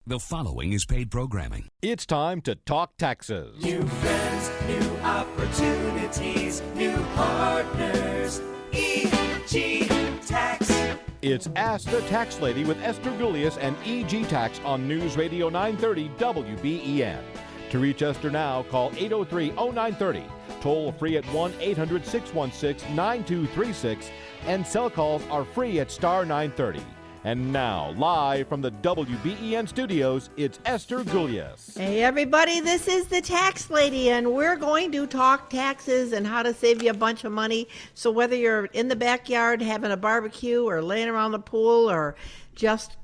The following is paid programming. It's time to talk taxes. New friends, new opportunities, new partners. EG Tax. It's Ask the Tax Lady with Esther Gullo and EG Tax on News Radio 930 WBEN. To reach Esther now, call 803-0930. Toll free at 1-800-616-9236. And cell calls are free at star 930. And now, live from the WBEN studios, it's Esther Gullo. Hey everybody, this is the Tax Lady, and we're going to talk taxes and how to save you a bunch of money. So whether you're in the backyard having a barbecue or laying around the pool or just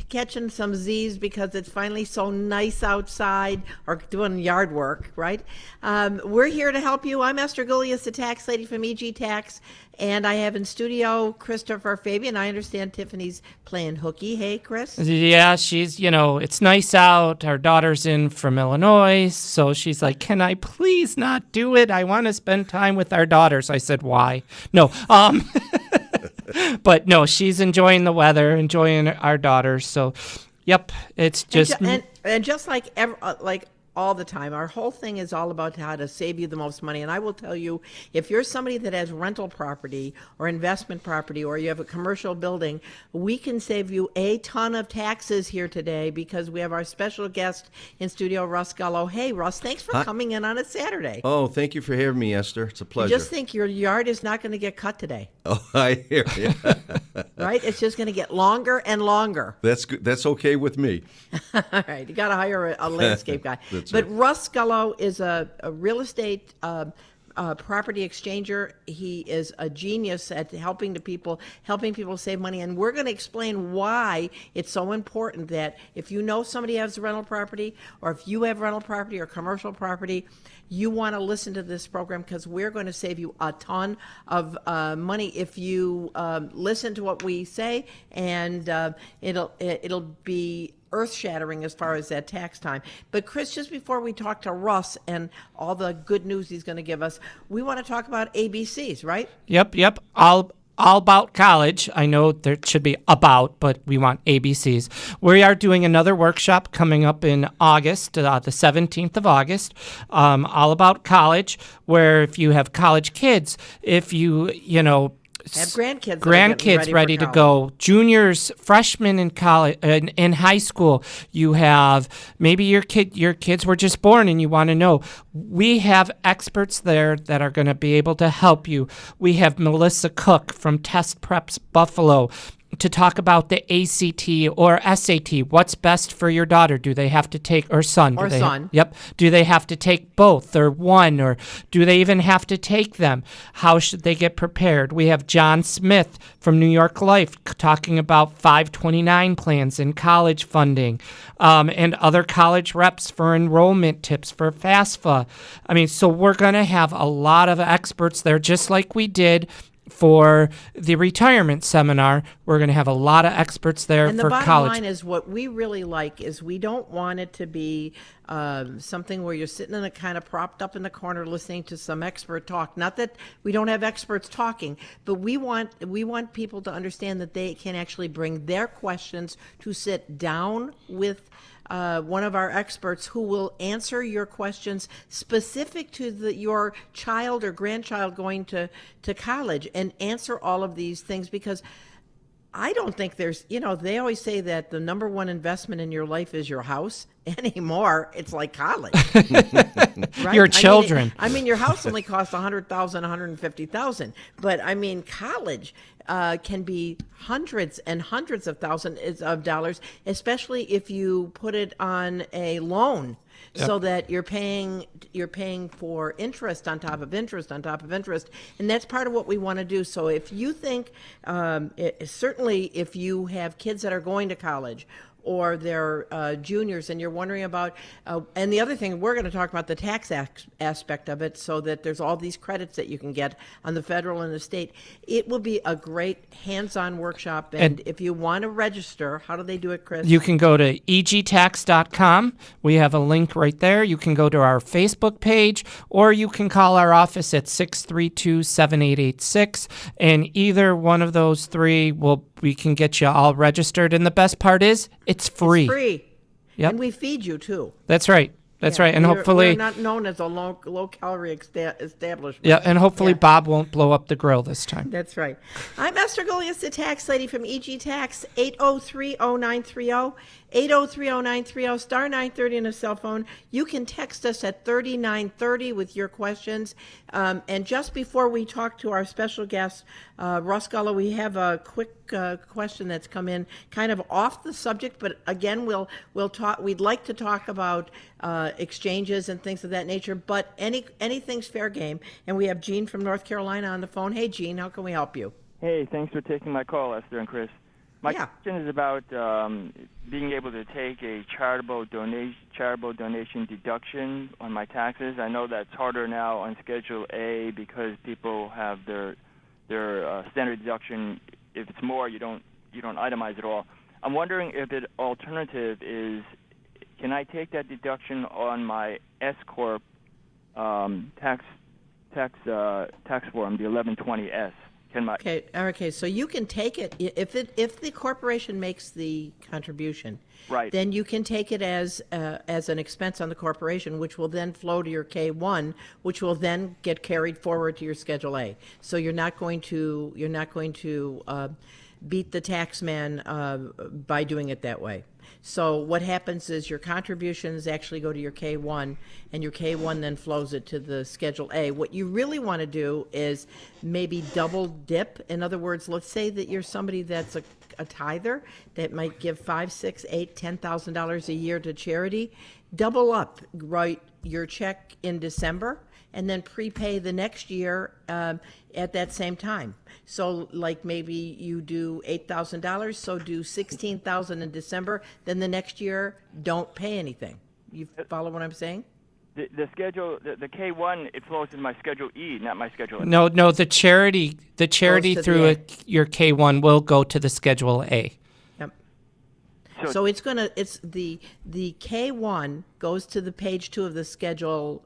catching some Z's because it's finally so nice outside, or doing yard work, right? We're here to help you. I'm Esther Gullo, the Tax Lady from EG Tax, and I have in studio Christopher Fabian. I understand Tiffany's playing hooky. Hey, Chris? Yeah, she's, it's nice out. Our daughter's in from Illinois, so she's like, can I please not do it? I want to spend time with our daughters. I said, why? No, but no, she's enjoying the weather, enjoying our daughters. So, yep, it's just and just like all the time, our whole thing is all about how to save you the most money. And I will tell you, if you're somebody that has rental property or investment property, or you have a commercial building, we can save you a ton of taxes here today because we have our special guest in studio, Russ Gullo. Hey, Russ, thanks for coming in on a Saturday. Oh, thank you for having me, Esther. It's a pleasure. You just think your yard is not going to get cut today. Oh, I hear you. Right? It's just going to get longer and longer. That's good. That's okay with me. All right. You got to hire a landscape guy. But Russ Gullo is a real estate property exchanger. He is a genius at helping people save money. And we're going to explain why it's so important that if you know somebody has rental property, or if you have rental property or commercial property, you want to listen to this program, because we're going to save you a ton of money if you listen to what we say, and it'll be earth-shattering as far as that tax time. But Chris, just before we talk to Russ and all the good news he's going to give us, we want to talk about ABCs, right? Yep. All about college. I know there should be about, but we want ABCs. We are doing another workshop coming up in August, the 17th of August, all about college, where if you have college kids, if you have grandkids ready to go, juniors, freshmen in college, in high school. You have maybe your kids were just born and you want to know. We have experts there that are going to be able to help you. We have Melissa Cook from Test Preps Buffalo to talk about the ACT or SAT. What's best for your daughter? Do they have to take, or son? Yep. Do they have to take both or one, or do they even have to take them? How should they get prepared? We have John Smith from New York Life talking about 529 plans and college funding, and other college reps for enrollment tips for FAFSA. So we're going to have a lot of experts there, just like we did for the retirement seminar. We're going to have a lot of experts there for college. And the bottom line is, what we really like is we don't want it to be something where you're sitting in a kind of propped up in the corner listening to some expert talk. Not that we don't have experts talking, but we want people to understand that they can actually bring their questions to sit down with one of our experts who will answer your questions specific to your child or grandchild going to college, and answer all of these things, because I don't think there's, they always say that the number one investment in your life is your house. Anymore, it's like college. Right? Your children. Your house only costs $100,000, $150,000, but college can be hundreds and hundreds of thousands of dollars, especially if you put it on a loan. Yep. So that you're paying for interest on top of interest on top of interest, and that's part of what we want to do. So if you think, certainly if you have kids that are going to college, or they're juniors, and you're wondering about, and the other thing, we're going to talk about the tax aspect of it, so that there's all these credits that you can get on the federal and the state. It will be a great hands-on workshop, and if you want to register, how do they do it, Chris? You can go to egtax.com. We have a link right there. You can go to our Facebook page, or you can call our office at 632-7886, and either one of those three we can get you all registered. And the best part is, it's free. It's free. Yep. And we feed you too. That's right. That's Yeah, right. And we're hopefully, not known as a low calorie establishment. yeah, and hopefully Yeah. Bob won't blow up the grill this time. That's right. I'm Esther Gullius, the tax lady from EG Tax, 803-0930, 803-0930, star 930 on a cell phone. You can text us at 3930 with your questions. And just before we talk to our special guest, Russ Gullo, we have a quick question that's come in kind of off the subject, but again, we'll talk. We'd like to talk about exchanges and things of that nature, but anything's fair game. And we have Gene from North Carolina on the phone. Hey, Gene, how can we help you? Hey, thanks for taking my call, Esther and Chris. My question is about being able to take a charitable donation deduction on my taxes. I know that's harder now on Schedule A because people have their standard deduction. If it's more, you don't itemize it all. I'm wondering if the alternative is, can I take that deduction on my S corp tax form, the 1120S? Okay. So you can take it if the corporation makes the contribution, right? Then you can take it as an expense on the corporation, which will then flow to your K1, which will then get carried forward to your Schedule A. So you're not going to beat the taxman by doing it that way. So what happens is your contributions actually go to your K1, and your K1 then flows it to the Schedule A. What you really want to do is maybe double dip. In other words, let's say that you're somebody that's a tither that might give $5,000, $6,000, $8,000, $10,000 a year to charity. Double up, write your check in December, and then prepay the next year at that same time. So like maybe you do $8,000, so do $16,000 in December, then the next year don't pay anything. You follow what I'm saying? The schedule, the K1, it flows in my Schedule E, not my Schedule A. No, the charity through your K1 will go to the Schedule A. Yep. So it's the K1 goes to the page 2 of the Schedule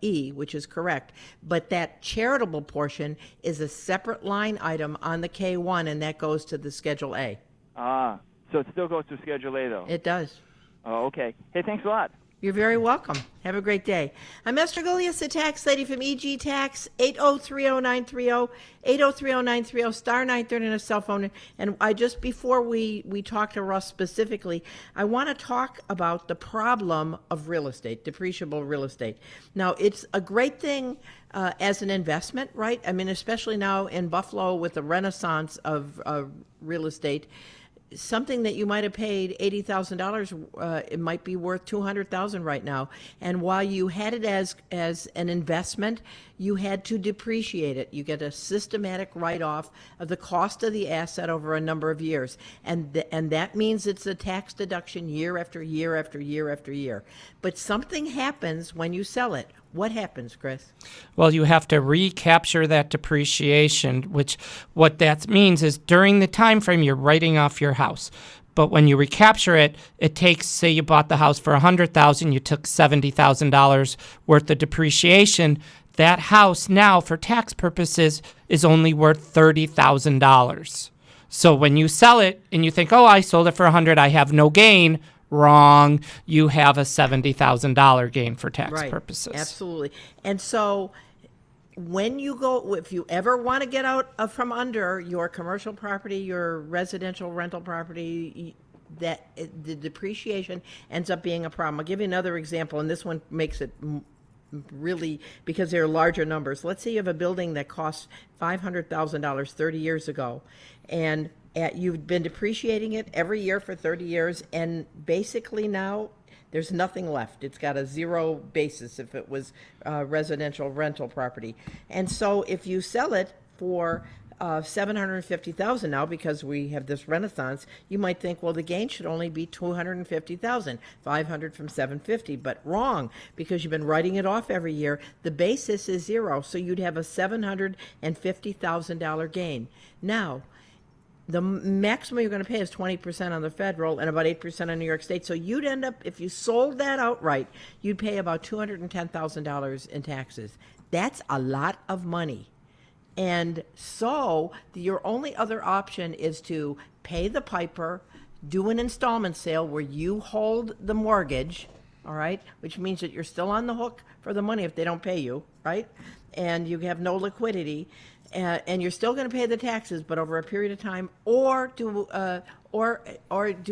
E, which is correct, but that charitable portion is a separate line item on the K1, and that goes to the Schedule A. So it still goes to Schedule A, though? It does. Oh, okay. Hey, thanks a lot. You're very welcome. Have a great day. I'm Esther Gullius, the tax lady from EG Tax, 803-0930, 803-0930, star 930 on a cell phone. And before we talk to Russ specifically, I want to talk about the problem of real estate, depreciable real estate. Now, it's a great thing as an investment, right? I mean, especially now in Buffalo with the renaissance of real estate. Something that you might have paid $80,000, it might be worth $200,000 right now. And while you had it as an investment, you had to depreciate it. You get a systematic write-off of the cost of the asset over a number of years, and that means it's a tax deduction year after year after year after year. But something happens when you sell it. What happens, Chris? Well, you have to recapture that depreciation, which what that means is during the time frame you're writing off your house. But when you recapture it, it takes, say you bought the house for $100,000, you took $70,000 worth of depreciation. That house now, for tax purposes, is only worth $30,000. So when you sell it and you think, oh, I sold it for $100,000, I have no gain. Wrong. You have a $70,000 gain for tax purposes. Absolutely. And so when you go, if you ever want to get out from under your commercial property, your residential rental property, that the depreciation ends up being a problem. I'll give you another example, and this one makes it really, because they're larger numbers. Let's say you have a building that cost $500,000 30 years ago, and you've been depreciating it every year for 30 years, and basically now there's nothing left. It's got a zero basis if it was residential rental property. And so if you sell it for $750,000 now, because we have this renaissance, you might think, well, the gain should only be $250,000, $500 from $750, but wrong, because you've been writing it off every year. The basis is zero, so you'd have a $750,000 gain. Now, the maximum you're going to pay is 20% on the federal and about 8% on New York State. So you'd end up, if you sold that outright, you'd pay about $210,000 in taxes. That's a lot of money. And so your only other option is to pay the piper, do an installment sale where you hold the mortgage, all right, which means that you're still on the hook for the money if they don't pay you, right? And you have no liquidity, and you're still going to pay the taxes, but over a period of time, or do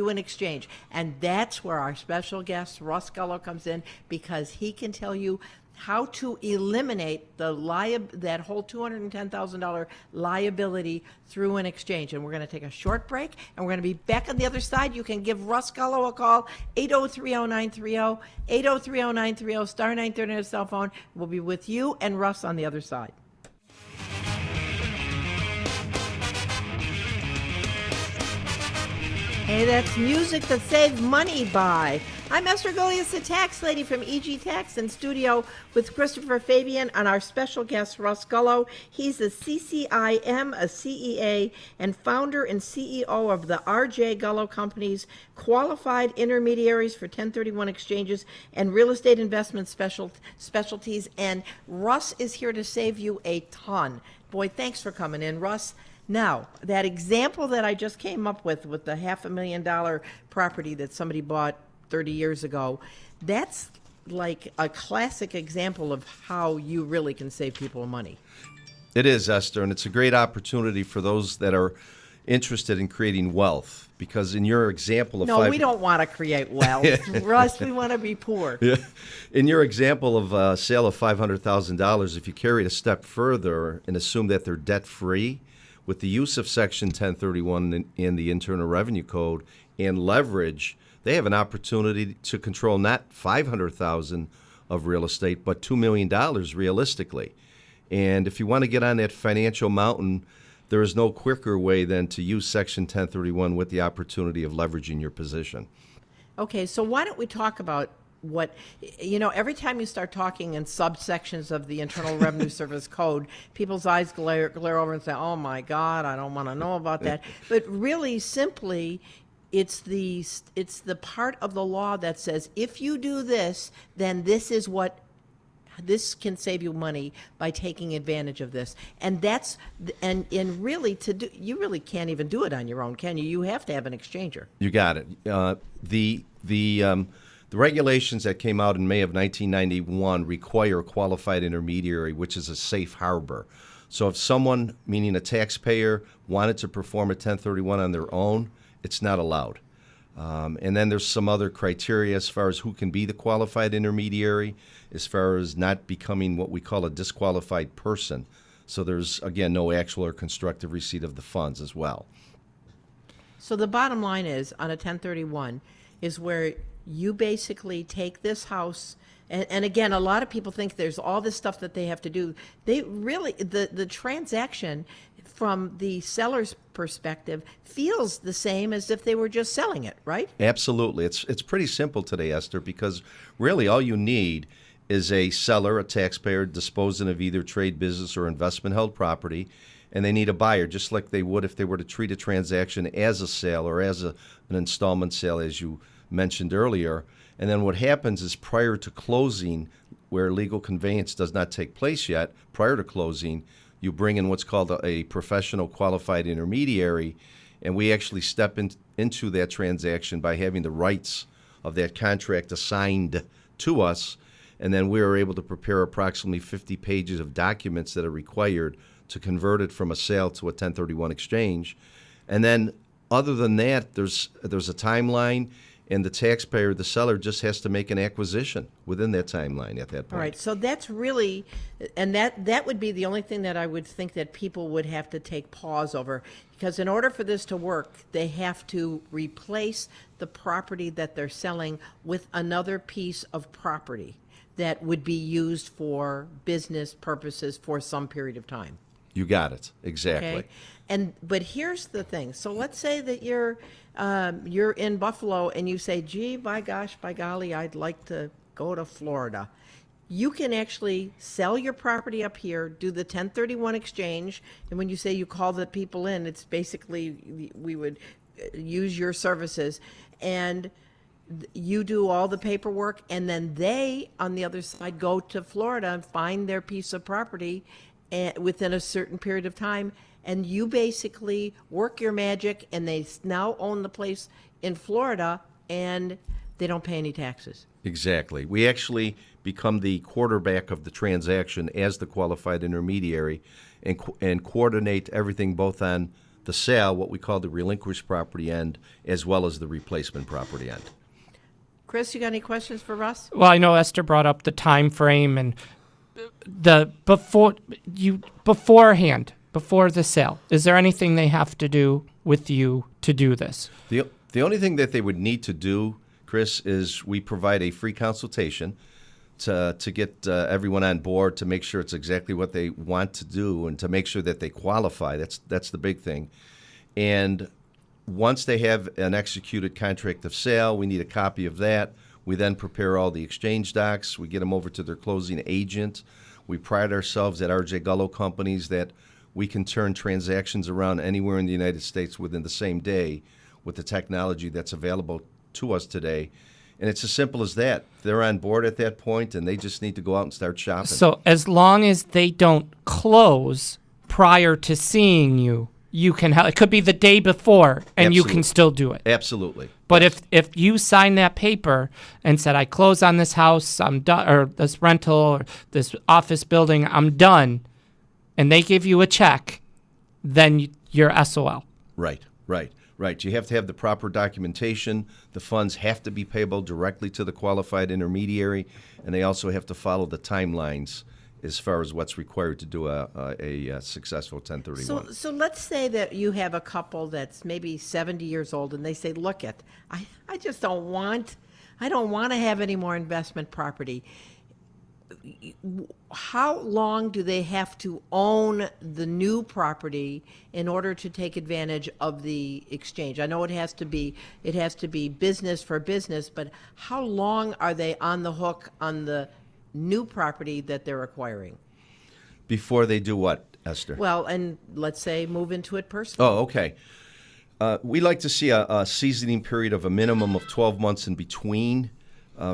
an exchange. And that's where our special guest Russ Gullo comes in, because he can tell you how to eliminate that whole $210,000 liability through an exchange. And we're going to take a short break, and we're going to be back on the other side. You can give Russ Gullo a call, 803-0930, 803-0930, star 930 on his cell phone. We'll be with you and Russ on the other side. Hey, that's music that saves money by. I'm Esther Gullius, the tax lady from EG Tax, in studio with Christopher Fabian and our special guest, Russ Gullo. He's a CCIM, a CEA, and founder and CEO of the RJ Gullo Companies, qualified intermediaries for 1031 exchanges and real estate investment specialties. And Russ is here to save you a ton. Boy, thanks for coming in, Russ. Now, that example that I just came up with the $500,000 property that somebody bought 30 years ago, that's like a classic example of how you really can save people money. It is, Esther, and it's a great opportunity for those that are interested in creating wealth. Because in your example of we don't want to create wealth, Russ. We want to be poor. Yeah. In your example of a sale of $500,000, if you carry it a step further and assume that they're debt-free, with the use of Section 1031 in the Internal Revenue Code and leverage, they have an opportunity to control not $500,000 of real estate, but $2 million realistically. And if you want to get on that financial mountain, there is no quicker way than to use Section 1031 with the opportunity of leveraging your position. Okay, so why don't we talk about what, every time you start talking in subsections of the Internal Revenue Service Code, people's eyes glare over and say, oh my God, I don't want to know about that. But really, simply, it's the part of the law that says, if you do this, then this can save you money by taking advantage of this. And really you really can't even do it on your own, can you? You have to have an exchanger. You got it. The regulations that came out in May of 1991 require a qualified intermediary, which is a safe harbor. So if someone, meaning a taxpayer, wanted to perform a 1031 on their own, it's not allowed. And then there's some other criteria as far as who can be the qualified intermediary, as far as not becoming what we call a disqualified person. So there's, again, no actual or constructive receipt of the funds as well. So the bottom line is, on a 1031, is where you basically take this house, and again, a lot of people think there's all this stuff that they have to do. They really, the transaction from the seller's perspective feels the same as if they were just selling it, right? Absolutely. It's pretty simple today, Esther, because really all you need is a seller, a taxpayer, disposing of either trade, business, or investment-held property, and they need a buyer, just like they would if they were to treat a transaction as a sale or as an installment sale, as you mentioned earlier. And then what happens is, prior to closing, where legal conveyance does not take place yet, prior to closing, you bring in what's called a professional qualified intermediary, and we actually step into that transaction by having the rights of that contract assigned to us, and then we are able to prepare approximately 50 pages of documents that are required to convert it from a sale to a 1031 exchange. And then other than that, there's a timeline, and the taxpayer, the seller, just has to make an acquisition within that timeline at that point. All right, so that's really, and that would be the only thing that I would think that people would have to take pause over, because in order for this to work, they have to replace the property that they're selling with another piece of property that would be used for business purposes for some period of time. You got it, exactly. Okay? But here's the thing. So let's say that you're in Buffalo and you say, gee, by golly, I'd like to go to Florida. You can actually sell your property up here, do the 1031 exchange, and when you say you call the people in, it's basically we would use your services, and you do all the paperwork, and then they, on the other side, go to Florida and find their piece of property within a certain period of time, and you basically work your magic, and they now own the place in Florida and they don't pay any taxes. Exactly. We actually become the quarterback of the transaction as the qualified intermediary and coordinate everything both on the sale, what we call the relinquished property end, as well as the replacement property end. Chris, you got any questions for Russ? Well, I know Esther brought up the time frame and the beforehand, before the sale. Is there anything they have to do with you to do this? The only thing that they would need to do, Chris, is we provide a free consultation to get everyone on board to make sure it's exactly what they want to do and to make sure that they qualify. That's the big thing. And once they have an executed contract of sale, we need a copy of that. We then prepare all the exchange docs. We get them over to their closing agent. We pride ourselves at RJ Gullo companies that we can turn transactions around anywhere in the United States within the same day with the technology that's available to us today. And it's as simple as that. They're on board at that point, and they just need to go out and start shopping. So as long as they don't close prior to seeing you, you can help. It could be the day before, and you can still do it. Absolutely. But if you sign that paper and said, I close on this house, I'm done, or this rental, or this office building, I'm done, and they give you a check, then you're SOL. Right. You have to have the proper documentation. The funds have to be payable directly to the qualified intermediary, and they also have to follow the timelines as far as what's required to do a successful 1031. So let's say that you have a couple that's maybe 70 years old, and they say, look, I just don't want to have any more investment property. How long do they have to own the new property in order to take advantage of the exchange? I know it has to be business for business, but how long are they on the hook on the new property that they're acquiring? Before they do what, Esther? Well, and let's say move into it personally. Oh, okay. We like to see a seasoning period of a minimum of 12 months in between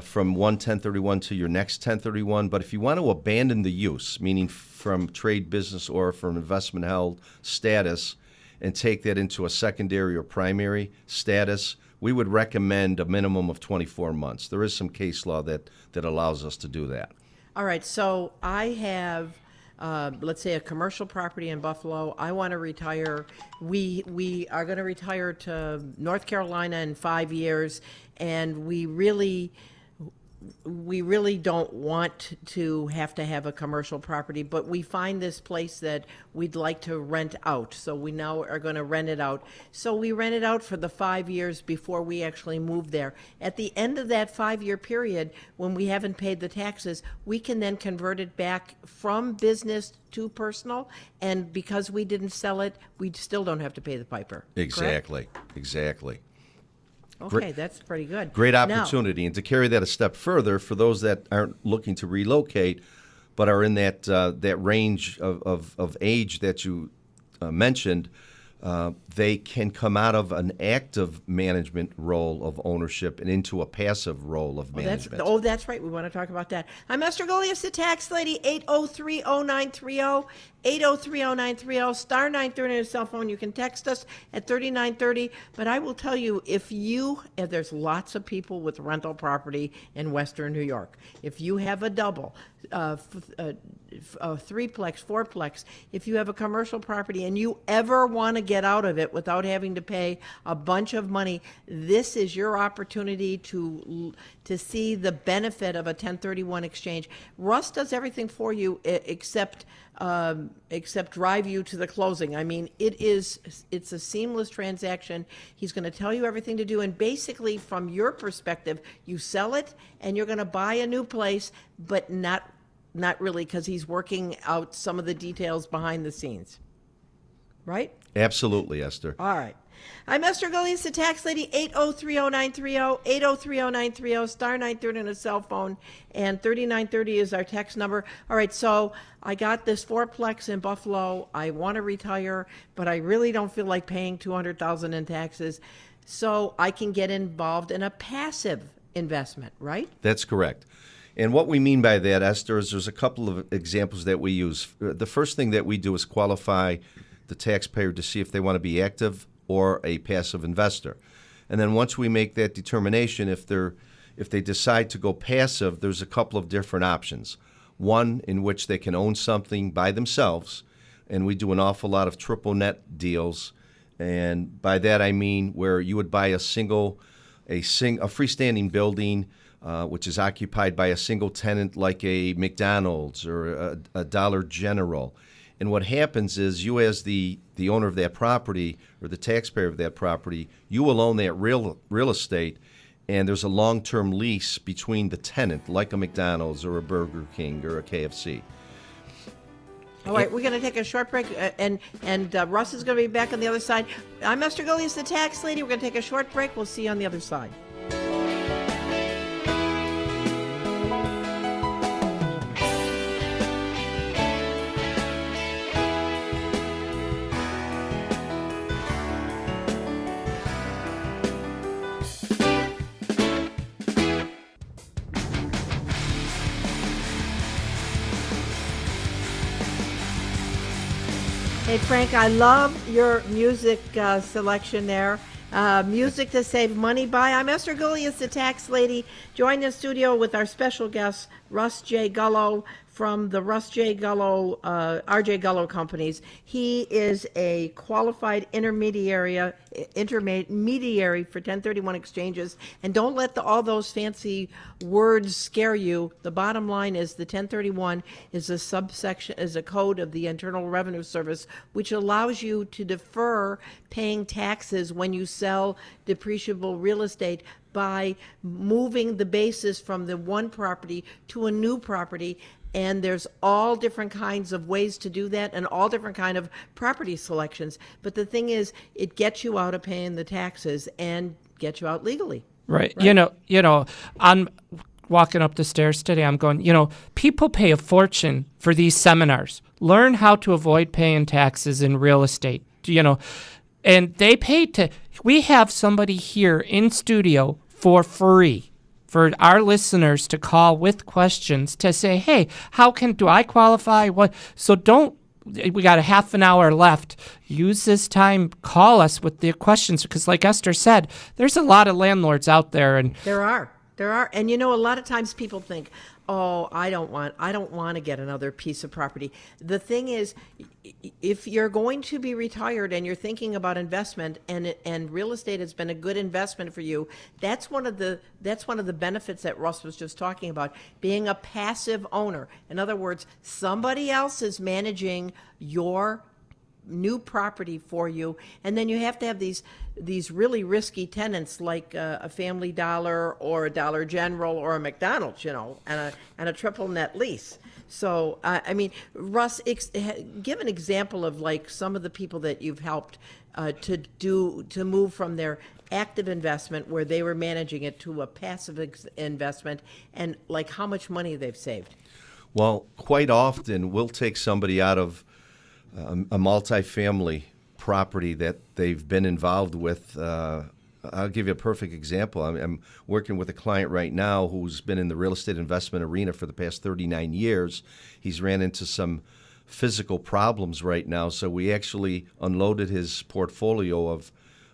from one 1031 to your next 1031. But if you want to abandon the use, meaning from trade business or from investment held status, and take that into a secondary or primary status, we would recommend a minimum of 24 months. There is some case law that allows us to do that. All right, so I have, let's say, a commercial property in Buffalo. I want to retire. We are going to retire to North Carolina in 5 years, and we really don't want to have a commercial property, but we find this place that we'd like to rent out. So we now are going to rent it out. So we rent it out for the 5 years before we actually move there. At the end of that 5-year period, when we haven't paid the taxes, we can then convert it back from business to personal. And because we didn't sell it, we still don't have to pay the piper. Exactly. Correct? Exactly. Okay, that's pretty good. Great opportunity. And to carry that a step further, for those that aren't looking to relocate but are in that range of age that you mentioned, they can come out of an active management role of ownership and into a passive role of management. That's right. We want to talk about that. I'm Esther Gullo, the tax lady, 803-0930, 803-0930, star 930 on your cell phone. You can text us at 3930. But I will tell you, if there's lots of people with rental property in Western New York. If you have a double, a threeplex, fourplex, if you have a commercial property and you ever want to get out of it without having to pay a bunch of money, this is your opportunity to see the benefit of a 1031 exchange. Russ does everything for you except drive you to the closing. I mean, it's a seamless transaction. He's going to tell you everything to do, and basically from your perspective, you sell it and you're going to buy a new place, but not really, because he's working out some of the details behind the scenes. Right? Absolutely, Esther. All right. I'm Esther Gullo, the tax lady, 803-0930, 803-0930, star 930 on a cell phone, and 3930 is our text number. All right, so I got this fourplex in Buffalo. I want to retire, but I really don't feel like paying $200,000 in taxes, so I can get involved in a passive investment, right? That's correct. And what we mean by that, Esther, is there's a couple of examples that we use. The first thing that we do is qualify the taxpayer to see if they want to be active or a passive investor. And then once we make that determination, if they decide to go passive, there's a couple of different options. One in which they can own something by themselves, and we do an awful lot of triple net deals. And by that I mean where you would buy a freestanding building, which is occupied by a single tenant like a McDonald's or a Dollar General. And what happens is you, as the owner of that property or the taxpayer of that property, you will own that real estate, and there's a long-term lease between the tenant, like a McDonald's or a Burger King or a KFC. All right, we're going to take a short break, and Russ is going to be back on the other side. I'm Esther Gullo, the tax lady. We're going to take a short break. We'll see you on the other side. Hey, Frank, I love your music selection there. Music to save money by. I'm Esther Gullo, the tax lady, joined in the studio with our special guest, Russ J. Gullo from the Russ J. Gullo, R.J. Gullo Companies. He is a qualified intermediary for 1031 exchanges. And don't let all those fancy words scare you. The bottom line is the 1031 is a subsection, is a code of the Internal Revenue Service, which allows you to defer paying taxes when you sell depreciable real estate by moving the basis from the one property to a new property. And there's all different kinds of ways to do that and all different kind of property selections. But the thing is, it gets you out of paying the taxes and gets you out legally. Right. You know, I'm walking up the stairs today. I'm going, people pay a fortune for these seminars. Learn how to avoid paying taxes in real estate, and they pay we have somebody here in studio for free for our listeners to call with questions to say, hey, do I qualify? What? So we got a half an hour left. Use this time, call us with the questions, because like Esther said, there's a lot of landlords out there. And There are. And a lot of times people think, oh, I don't want to get another piece of property. The thing is, if you're going to be retired and you're thinking about investment, and real estate has been a good investment for you, that's one of the benefits that Russ was just talking about, being a passive owner. In other words, somebody else is managing your new property for you, and then you have to have these really risky tenants like a Family Dollar or a Dollar General or a McDonald's, and a triple net lease. So Russ, give an example of like some of the people that you've helped to move from their active investment where they were managing it to a passive investment, and like how much money they've saved. Well, quite often we'll take somebody out of a multifamily property that they've been involved with. I'll give you a perfect example. I'm working with a client right now who's been in the real estate investment arena for the past 39 years. He's ran into some physical problems right now, so we actually unloaded his portfolio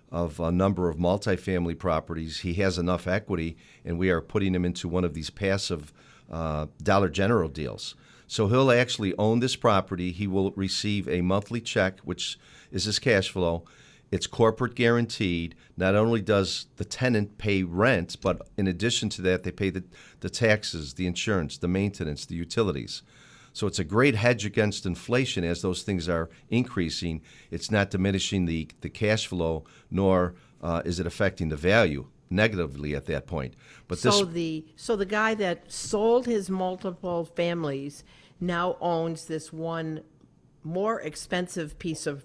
of a number of multifamily properties. He has enough equity, and we are putting him into one of these passive Dollar General deals. So he'll actually own this property. He will receive a monthly check, which is his cash flow. It's corporate guaranteed. Not only does the tenant pay rent, but in addition to that, they pay the taxes, the insurance, the maintenance, the utilities. So it's a great hedge against inflation as those things are increasing. It's not diminishing the cash flow, nor is it affecting the value negatively at that point. But so the guy that sold his multiple families now owns this one more expensive piece of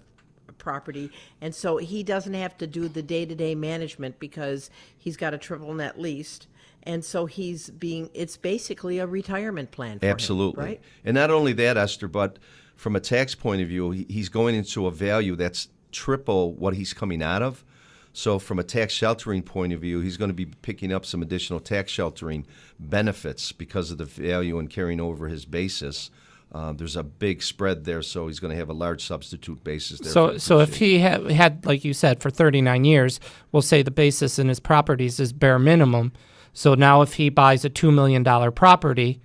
property, and so he doesn't have to do the day-to-day management because he's got a triple net leased, and so it's basically a retirement plan for Absolutely. him, right? And not only that, Esther, but from a tax point of view, he's going into a value that's triple what he's coming out of. So from a tax sheltering point of view, he's going to be picking up some additional tax sheltering benefits because of the value and carrying over his basis There's a big spread there, so he's going to have a large substitute basis there. So if he had, like you said, for 39 years, we'll say the basis in his properties is bare minimum. So now if he buys a $2 million property,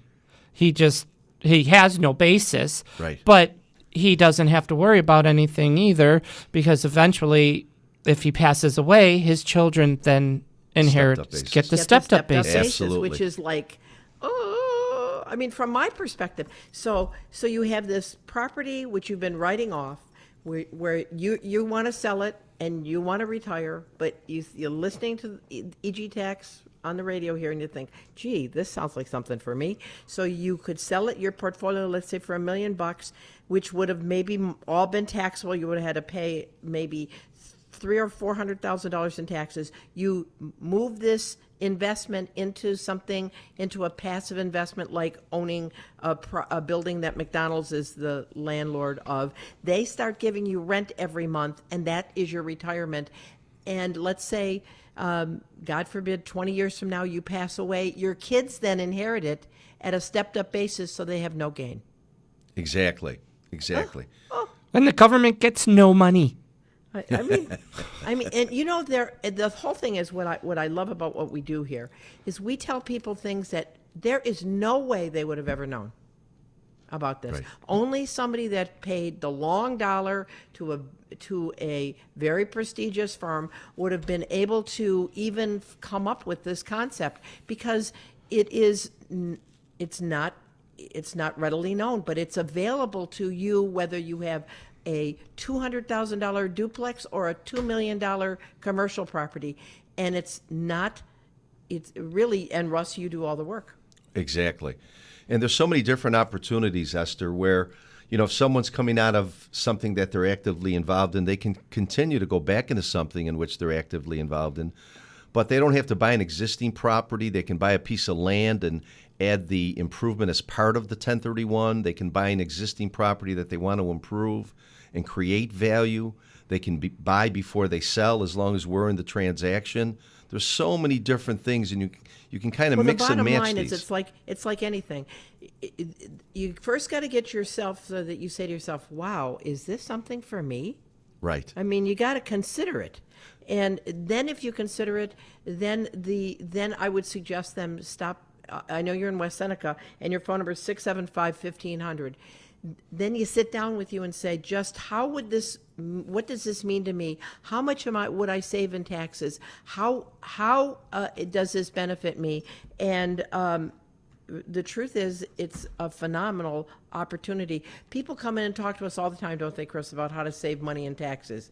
he has no basis. Right. But he doesn't have to worry about anything either, because eventually, if he passes away, his children then get the stepped-up basis. Absolutely. Which is like, I mean, from my perspective. So you have this property which you've been writing off, where you want to sell it and you want to retire, but you're listening to EG Tax on the radio here and you think, gee, this sounds like something for me. So you could sell it, your portfolio, let's say for $1 million, which would have maybe all been taxable. You would have had to pay maybe $300,000 or $400,000 in taxes. You move this investment into a passive investment, like owning a building that McDonald's is the landlord of. They start giving you rent every month, and that is your retirement. And let's say, God forbid, 20 years from now you pass away, your kids then inherit it at a stepped-up basis, so they have no gain. Exactly. And the government gets no money. I mean, and you know, the whole thing is what I love about what we do here is we tell people things that there is no way they would have ever known about this. Right. Only somebody that paid the long dollar to a very prestigious firm would have been able to even come up with this concept, because it's not readily known, but it's available to you whether you have a $200,000 duplex or a $2 million commercial property. And it's really, and Russ, you do all the work. Exactly. And there's so many different opportunities, Esther, where, if someone's coming out of something that they're actively involved in, they can continue to go back into something in which they're actively involved in. But they don't have to buy an existing property. They can buy a piece of land and add the improvement as part of the 1031. They can buy an existing property that they want to improve and create value. They can buy before they sell, as long as we're in the transaction. There's so many different things, and you can kind of mix and match these. The bottom line is it's like anything. You first got to get yourself so that you say to yourself, wow, is this something for me? Right. I mean, you got to consider it. And then if you consider it, then I would suggest them stop. I know you're in West Seneca, and your phone number is 675-1500. Then you sit down with you and say, just what does this mean to me? How much would I save in taxes? How does this benefit me? And the truth is, it's a phenomenal opportunity. People come in and talk to us all the time, don't they, Chris, about how to save money in taxes.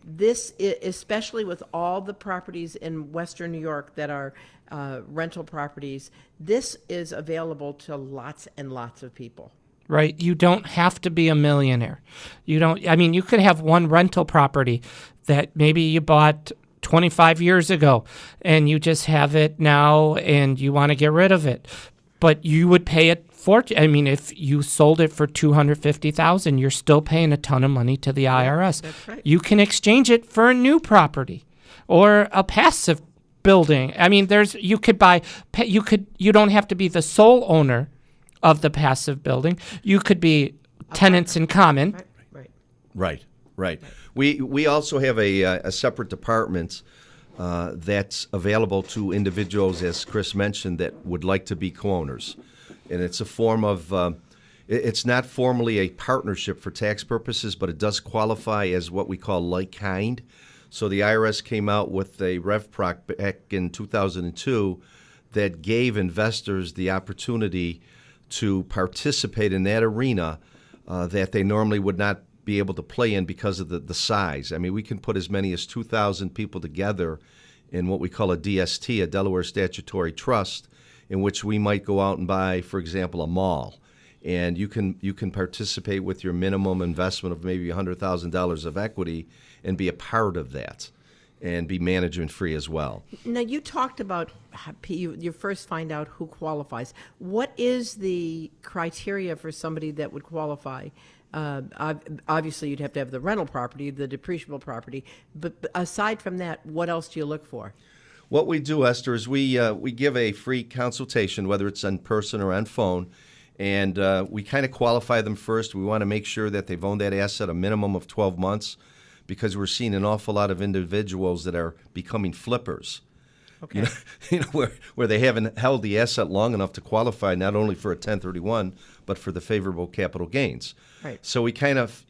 This, especially with all the properties in Western New York that are rental properties, this is available to lots and lots of people. Right? You don't have to be a millionaire. You could have one rental property that maybe you bought 25 years ago and you just have it now and you want to get rid of it. But you would pay it if you sold it for $250,000, you're still paying a ton of money to the IRS. That's right. You can exchange it for a new property or a passive building. You don't have to be the sole owner of the passive building. You could be tenants in common. Right. We also have a separate department that's available to individuals, as Chris mentioned, that would like to be co-owners. And it's a form of, it's not formally a partnership for tax purposes, but it does qualify as what we call like-kind. So the IRS came out with a RevProc back in 2002 that gave investors the opportunity to participate in that arena that they normally would not be able to play in because of the size. We can put as many as 2,000 people together in what we call a DST, a Delaware Statutory Trust, in which we might go out and buy, for example, a mall. And you can participate with your minimum investment of maybe $100,000 of equity and be a part of that and be management free as well. Now, you talked about you first find out who qualifies. What is the criteria for somebody that would qualify? Obviously, you'd have to have the rental property, the depreciable property. But aside from that, what else do you look for? What we do, Esther, is we give a free consultation, whether it's in person or on phone, And we kind of qualify them first. We want to make sure that they've owned that asset a minimum of 12 months because we're seeing an awful lot of individuals that are becoming flippers. Okay. Where they haven't held the asset long enough to qualify not only for a 1031, but for the favorable capital gains. Right. So we kind of,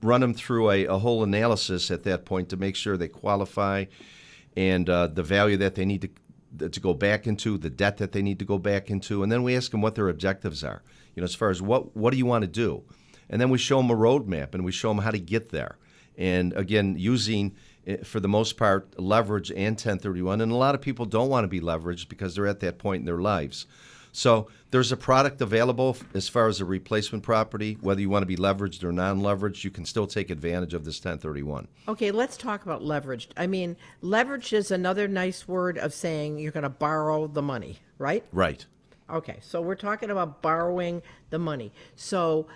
run them through a whole analysis at that point to make sure they qualify and the value that they need to go back into, the debt that they need to go back into, and then we ask them what their objectives are. As far as what do you want to do? And then we show them a roadmap and we show them how to get there. And again, using, for the most part, leverage and 1031. And a lot of people don't want to be leveraged because they're at that point in their lives. So there's a product available as far as a replacement property. Whether you want to be leveraged or non-leveraged, you can still take advantage of this 1031. Okay, let's talk about leveraged. I mean, leveraged is another nice word of saying you're going to borrow the money, right? Right. Okay, so we're talking about borrowing the money. So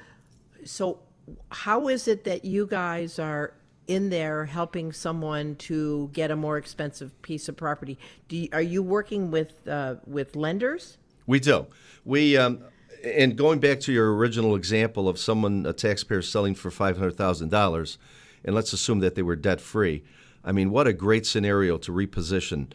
how is it that you guys are in there helping someone to get a more expensive piece of property? Are you working with lenders? We do. We and going back to your original example of a taxpayer selling for $500,000, and let's assume that they were debt free. I mean, what a great scenario to reposition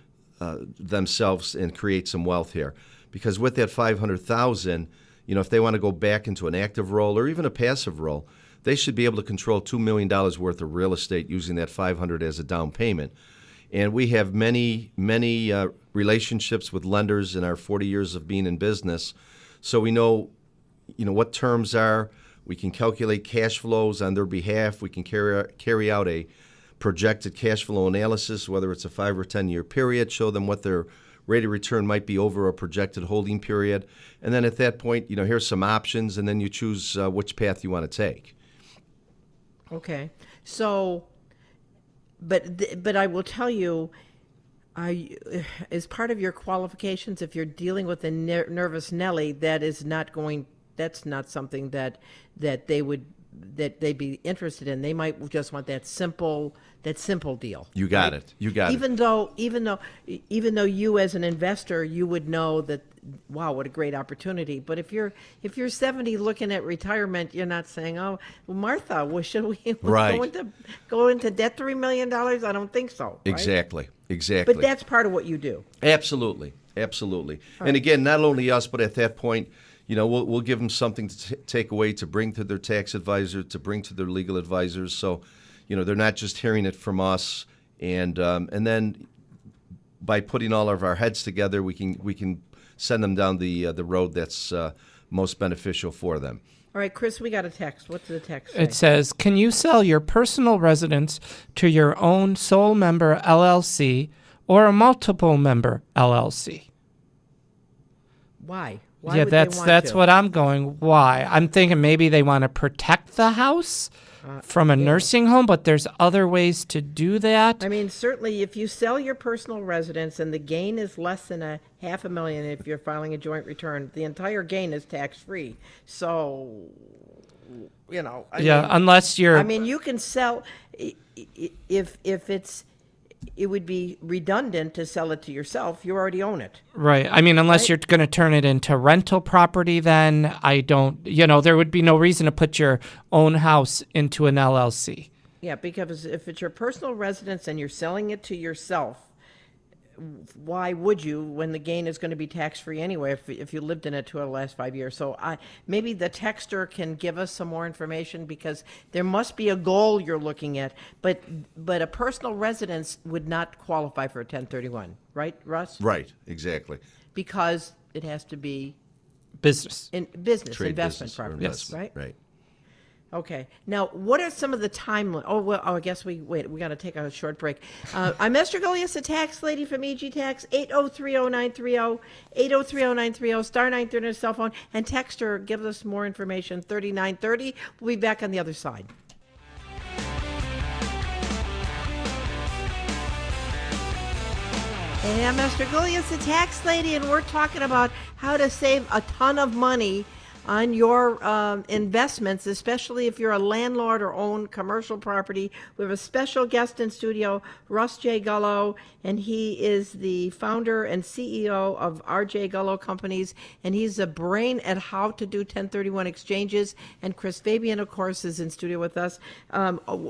themselves and create some wealth here. Because with that $500,000, if they want to go back into an active role or even a passive role, they should be able to control $2 million worth of real estate using that $500 as a down payment. And we have many relationships with lenders in our 40 years of being in business, so we know, what terms are. We can calculate cash flows on their behalf. We can carry out a projected cash flow analysis, whether it's a 5 or 10 year period. Show them what their rate of return might be over a projected holding period, and then at that point, here's some options, and then you choose which path you want to take. Okay, so. But I will tell you, as part of your qualifications, if you're dealing with a nervous Nelly, that's not something that they'd be interested in. They might just want that simple deal. You got it. You got it. Even though you as an investor, you would know that, wow, what a great opportunity. But if you're 70 looking at retirement, you're not saying, oh, well, Martha, well, should we go into debt $3 million? I don't think so. Right? Exactly. But that's part of what you do. Absolutely. And again, not only us, but at that point, we'll give them something to take away, to bring to their tax advisor, to bring to their legal advisors. So, they're not just hearing it from us. And then by putting all of our heads together, we can send them down the road that's most beneficial for them. All right, Chris, we got a text. What's the text say? It says, can you sell your personal residence to your own sole member LLC or a multiple member LLC? Why? Yeah, that's what I'm going. Why? I'm thinking maybe they want to protect the house from a nursing home, but there's other ways to do that. I mean, certainly if you sell your personal residence and the gain is less than $500,000 if you're filing a joint return, the entire gain is tax-free. So, unless you're... I mean, you can sell, if it would be redundant to sell it to yourself. You already own it. Right. I mean, unless you're going to turn it into rental property, then there would be no reason to put your own house into an LLC. Yeah, because if it's your personal residence and you're selling it to yourself, why would you when the gain is going to be tax-free anyway if you lived in it for the last 5 years? So maybe the texter can give us some more information, because there must be a goal you're looking at. But a personal residence would not qualify for a 1031, right, Russ? Right, exactly. Because it has to be business. Trade investment business property, yes. right? Right. Okay. Now, what are some of the timelines? I guess we got to take a short break. I'm Esther Gullo, the tax lady from EG Tax, 8030930, 8030930, star 930 on your cell phone, and text her, give us more information, 3930. We'll be back on the other side. Hey, I'm Esther Gullo, the tax lady, and we're talking about how to save a ton of money on your investments, especially if you're a landlord or own commercial property. We have a special guest in studio, Russ J. Gullo, and he is the founder and CEO of R.J. Gullo Companies, and he's a brain at how to do 1031 exchanges. And Chris Fabian, of course, is in studio with us.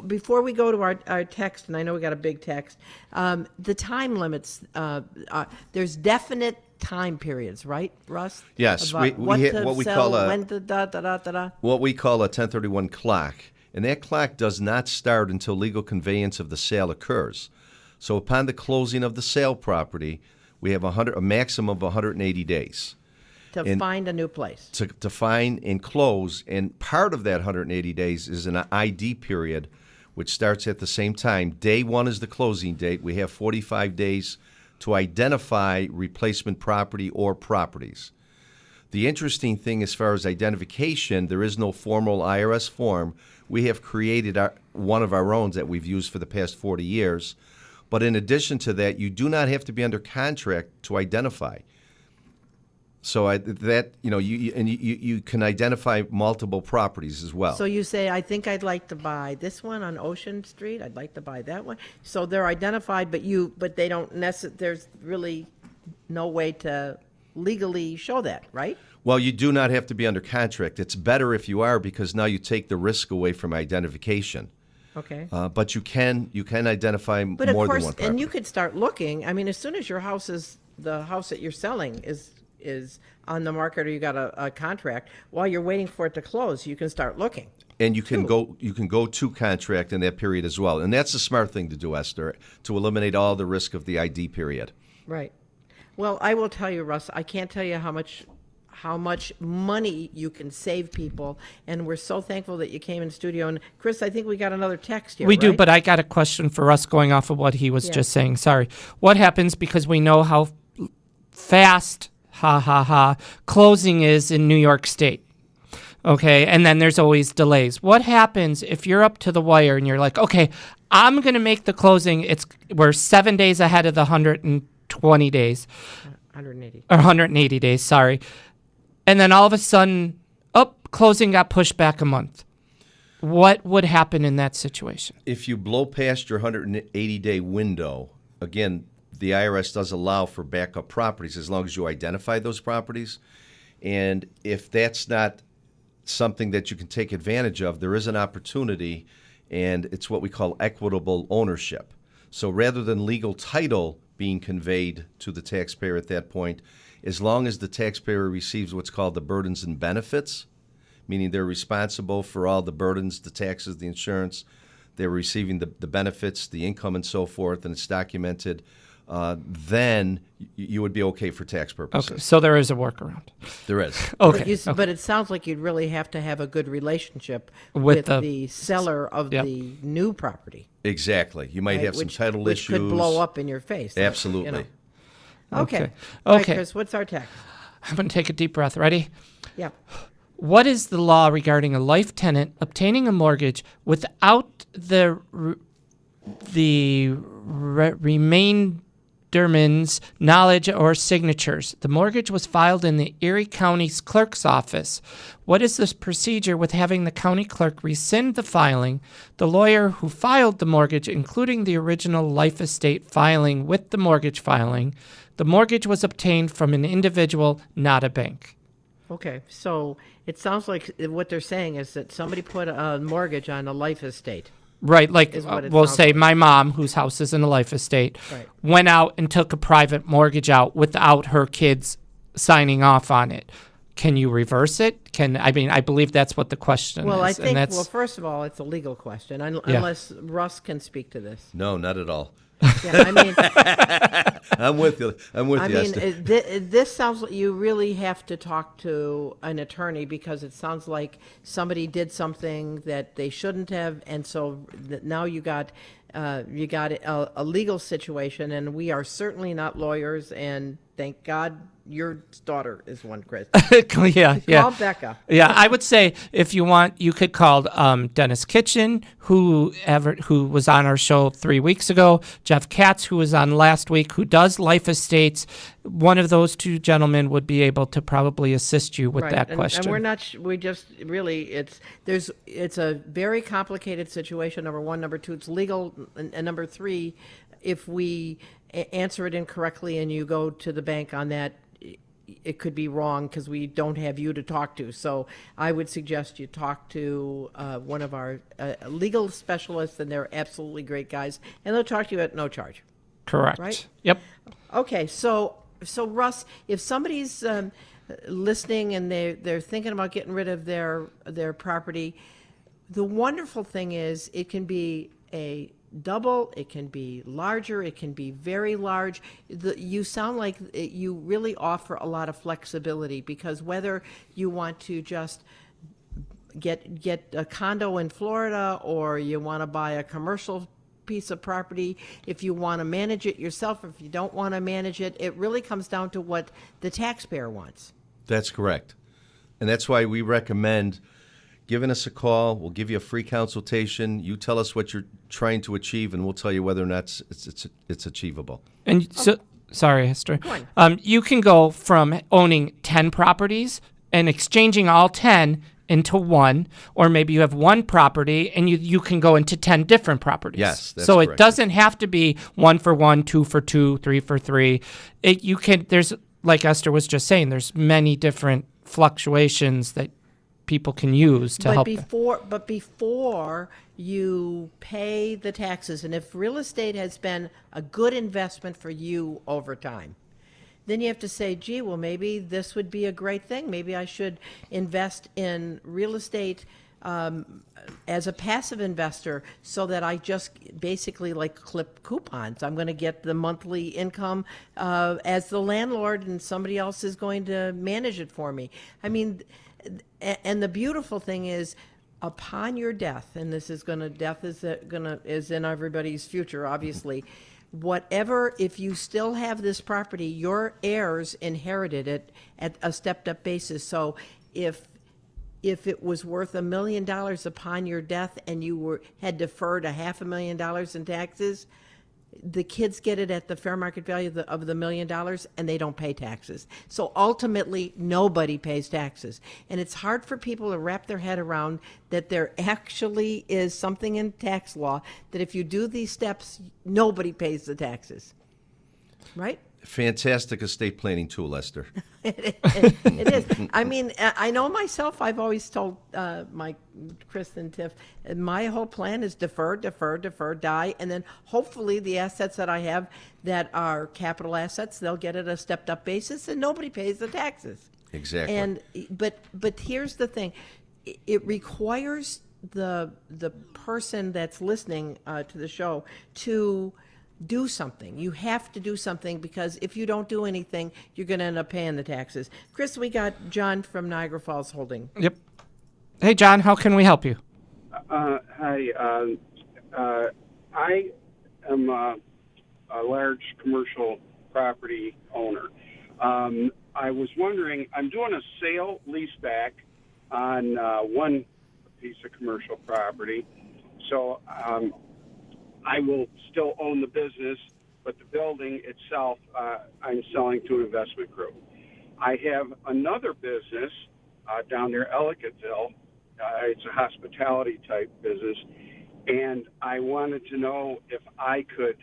Before we go to our text, and I know we got a big text, the time limits, there's definite time periods, right, Russ? Yes, About what we call a 1031 clock, and that clock does not start until legal conveyance of the sale occurs. So upon the closing of the sale property, we have a maximum of 180 days to find a new place. To find and close, and part of that 180 days is an ID period, which starts at the same time. Day one is the closing date. We have 45 days to identify replacement property or properties. The interesting thing as far as identification, there is no formal IRS form. We have created one of our own that we've used for the past 40 years. But in addition to that, you do not have to be under contract to identify. So you can identify multiple properties as well. So you say, I think I'd like to buy this one on Ocean Street. I'd like to buy that one. So they're identified, but they don't there's really no way to legally show that, right? Well, you do not have to be under contract. It's better if you are, because now you take the risk away from identification. Okay. But you can identify more But of course, than one property. and you could start looking. I mean, as soon as the house that you're selling is on the market, or you got a contract, while you're waiting for it to close, you can start looking. And you can go to contract in that period as well. And that's a smart thing to do, Esther, to eliminate all the risk of the ID period. Right. Well, I will tell you, Russ, I can't tell you how much money you can save people, and we're so thankful that you came in studio. And Chris, I think we got another text here. We do, right? but I got a question for Russ going off of what he was just saying. Sorry. What happens, because we know how fast closing is in New York State? Okay, and then there's always delays. What happens if you're up to the wire and you're like, okay, I'm going to make the closing. We're 7 days ahead of the 120 days. 180. Or 180 days, sorry. And then all of a sudden, closing got pushed back a month. What would happen in that situation? If you blow past your 180-day window, again, the IRS does allow for backup properties as long as you identify those properties. And if that's not something that you can take advantage of, there is an opportunity, and it's what we call equitable ownership. So rather than legal title being conveyed to the taxpayer at that point, as long as the taxpayer receives what's called the burdens and benefits, meaning they're responsible for all the burdens, the taxes, the insurance, they're receiving the benefits, the income, and so forth, and it's documented, then you would be okay for tax purposes. Okay, so there is a workaround. There is. Okay. But it sounds like you'd really have to have a good relationship With the seller of the new property. Exactly. You might have some title which issues. could blow up in your face. Absolutely. Okay. Okay. All right, Chris, what's our text? I'm going to take a deep breath. Ready? Yeah. What is the law regarding a life tenant obtaining a mortgage without the remainderman's knowledge or signatures? The mortgage was filed in the Erie County's clerk's office. What is this procedure with having the county clerk rescind the filing, the lawyer who filed the mortgage, including the original life estate filing with the mortgage filing? The mortgage was obtained from an individual, not a bank. Okay, so it sounds like what they're saying is that somebody put a mortgage on a life estate. Right, like we'll say like. my mom, whose house is in a life estate, Right. went out and took a private mortgage out without her kids signing off on it. Can you reverse it? I believe that's what the question Well, is. I think, first of all, it's a legal question, unless Russ can speak to this. No, not at all. Yeah, I mean, I'm with you. Esther. This sounds like you really have to talk to an attorney, because it sounds like somebody did something that they shouldn't have, and so now you got a legal situation, and we are certainly not lawyers, and thank God Your daughter is one, Chris. yeah. Call Becca. Yeah, I would say if you want, you could call Dennis Kitchen, who was on our show 3 weeks ago, Jeff Katz, who was on last week, who does life estates. One of those two gentlemen would be able to probably assist you with that question. And we're not. We just really. It's a very complicated situation. Number one, number two, it's legal, and number three, if we answer it incorrectly and you go to the bank on that, it could be wrong because we don't have you to talk to. So I would suggest you talk to one of our legal specialists, and they're absolutely great guys, and they'll talk to you at no charge. Correct. Right? Yep. Okay, so Russ, if somebody's listening and they're thinking about getting rid of their property, the wonderful thing is it can be a double, it can be larger, it can be very large. You sound like you really offer a lot of flexibility, because whether you want to just get a condo in Florida or you want to buy a commercial piece of property, if you want to manage it yourself, if you don't want to manage it, it really comes down to what the taxpayer wants. That's correct. And that's why we recommend giving us a call. We'll give you a free consultation. You tell us what you're trying to achieve, and we'll tell you whether or not it's achievable. And so, sorry, Esther. You can go from owning 10 properties and exchanging all 10 into one, or maybe you have one property and you can go into 10 different properties. Yes, that's so correct. It doesn't have to be 1 for 1, 2 for 2, 3 for 3. There's, like Esther was just saying, there's many different fluctuations that people can use to help. But before you pay the taxes, and if real estate has been a good investment for you over time, then you have to say, gee, well, maybe this would be a great thing. Maybe I should invest in real estate as a passive investor, so that I just basically like clip coupons. I'm going to get the monthly income as the landlord, and somebody else is going to manage it for me. I mean, and the beautiful thing is, upon your death, and this is death is in everybody's future, obviously. Whatever, if you still have this property, your heirs inherited it at a stepped-up basis. So if it was worth $1 million upon your death and you had deferred $500,000 in taxes, the kids get it at the fair market value of the $1 million, and they don't pay taxes. So ultimately, nobody pays taxes. And it's hard for people to wrap their head around that there actually is something in tax law that if you do these steps, nobody pays the taxes. Right? Fantastic estate planning tool, Esther. It is. I mean, I know myself. I've always told my Chris and Tiff, my whole plan is defer, die, and then hopefully the assets that I have that are capital assets, they'll get at a stepped-up basis, and nobody pays the taxes. Exactly. And but here's the thing: it requires the person that's listening to the show to do something. You have to do something, because if you don't do anything, you're going to end up paying the taxes. Chris, we got John from Niagara Falls holding. Yep. Hey, John, how can we help you? Hi. I am a large commercial property owner. I was wondering, I'm doing a sale leaseback on one piece of commercial property. So I will still own the business, but the building itself I'm selling to an investment group. I have another business down near Ellicottville. It's a hospitality type business, and I wanted to know if I could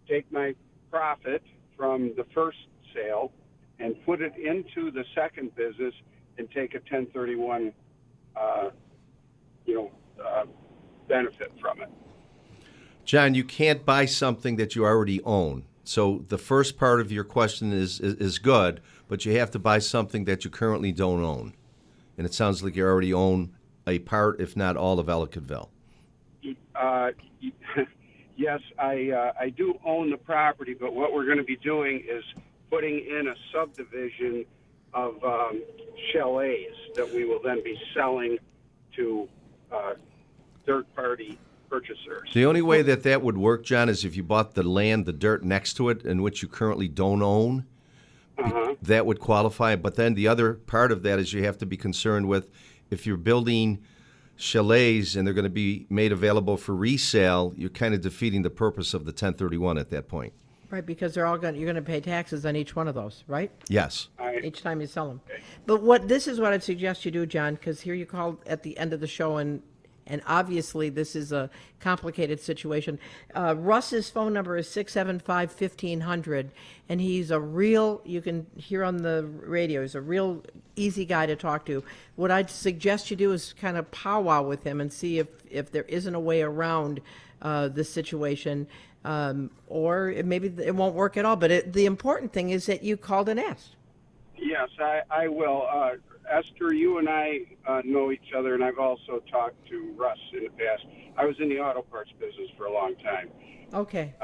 take my profit from the first sale and put it into the second business and take a 1031 benefit from it. John, you can't buy something that you already own. So the first part of your question is good, but you have to buy something that you currently don't own. And it sounds like you already own a part, if not all, of Ellicottville. Yes, I do own the property, but what we're going to be doing is putting in a subdivision of chalets that we will then be selling to third-party purchasers. The only way that would work, John, is if you bought the land, the dirt next to it, in which you currently don't own. that would qualify. But then the other part of that is you have to be concerned with if you're building chalets and they're going to be made available for resale, you're kind of defeating the purpose of the 1031 at that point. Right, because you're going to pay taxes on each one of those, right? Yes. Each time you sell them. But this is what I'd suggest you do, John, because here you called at the end of the show, and obviously this is a complicated situation. Russ's phone number is 675-1500, and he's you can hear on the radio, he's a real easy guy to talk to. What I'd suggest you do is kind of powwow with him and see if there isn't a way around this situation, or maybe it won't work at all. But the important thing is that you called and asked. Yes, I will. Esther, you and I know each other, and I've also talked to Russ in the past. I was in the auto parts business for a long time. Okay.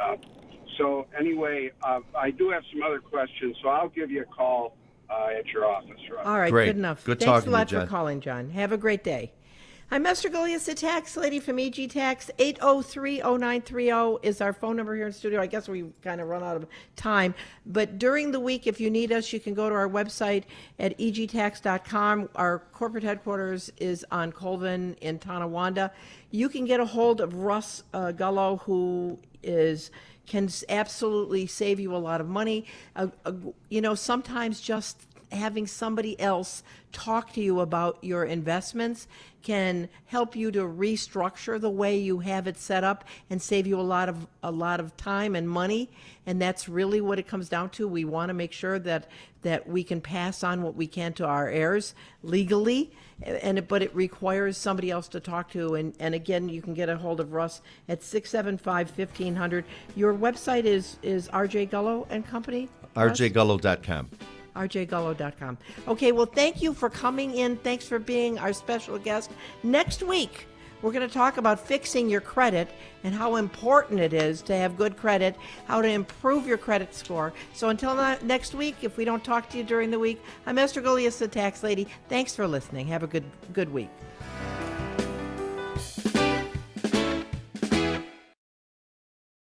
So anyway, I do have some other questions, so I'll give you a call at your office, Russ. All right, Great. good enough. Good Thanks talking a to you, lot John. for calling, John. Have a great day. I'm Esther Gullo, the tax lady from EG Tax. 803-0930 is our phone number here in the studio. I guess we kind of run out of time. But during the week, if you need us, you can go to our website at egtax.com. Our corporate headquarters is on Colvin in Tonawanda. You can get a hold of Russ Gullo, who can absolutely save you a lot of money. Sometimes just having somebody else talk to you about your investments can help you to restructure the way you have it set up and save you a lot of time and money. And that's really what it comes down to. We want to make sure that we can pass on what we can to our heirs legally, but it requires somebody else to talk to. And again, you can get a hold of Russ at 675-1500. Your website is RJ Gullo and Company? rjgullo.com. rjgullo.com. Okay, well, thank you for coming in. Thanks for being our special guest. Next week, we're going to talk about fixing your credit and how important it is to have good credit, how to improve your credit score. So until next week, if we don't talk to you during the week, I'm Esther Gullo, the tax lady. Thanks for listening. Have a good week.